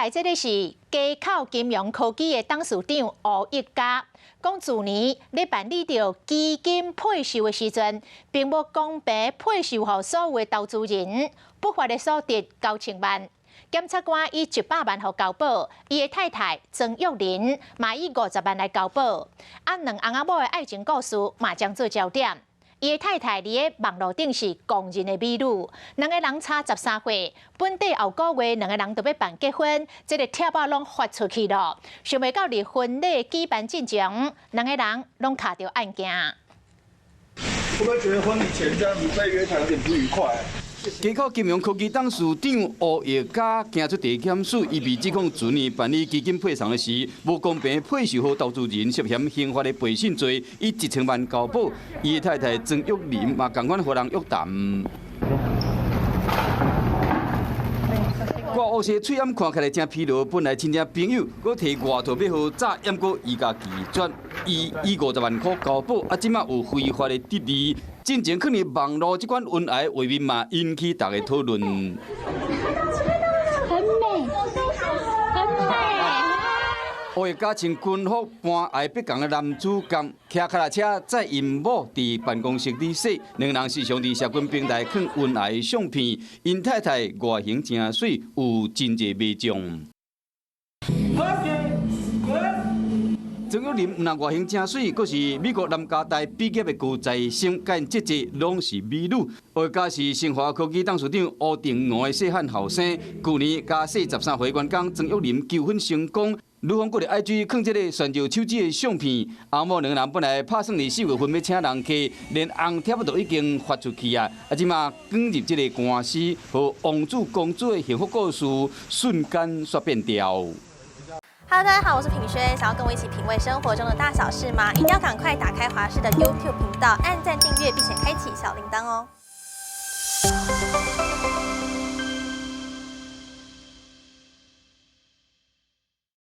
来这个是家口金融科技的董事长吴益嘉，讲去年咧办理着基金配售的时阵，并无公平配售予所有的投资人，不法的所得9000万。检察官以100万予交保，伊的太太曾玉玲嘛以50万来交保。两翁仔某的爱情故事嘛将做焦点。伊的太太伫咧网络顶是公认的美女，两个人差13岁，本地后个月两个人就要办结婚，这个贴报拢发出去了，想袂到伫婚礼举办进前，两个人拢卡着案件。会不会觉得婚礼前这样子被约谈有点不愉快？家口金融科技董事长吴益嘉行出地检署，伊被指控去年办理基金配送的时，无公平配售予投资人，涉嫌刑法的背信罪，以1000万交保。伊的太太曾玉玲嘛同款互人约谈。我乌些嘴暗看起来真疲劳，本来亲戚朋友，佮摕外套要互早掩过伊家拒绝，伊以50万块交保，即马有非法的得利。进前可能网络这款恩爱画面嘛，引起大家讨论。很美，很美。吴益嘉穿军服搬爱不共的男主角，骑脚踏车载因某伫办公室里洗，两人时常伫社群平台放恩爱相片。因太太外形真水，有真侪迷中。曾玉玲毋但外形真水，佫是美国南加大毕业的高材生，干姐姐拢是美女。吴益嘉是新华科技董事长吴定娥的细汉后生，去年加细13岁员工曾玉玲求婚成功。女方搁伫 IG 放这个旋着手指的相片，翁某两人本来拍算伫4月份要请人客，连红帖都已经发出去啊！即马卷入这个官司，和王子公主的幸福故事瞬间煞变调。Hello， 大家好，我是品轩。想要跟我一起品味生活中的大小事吗？一定要赶快打开华视的 YouTube 频道，按赞、订阅，并且开启小铃铛哦。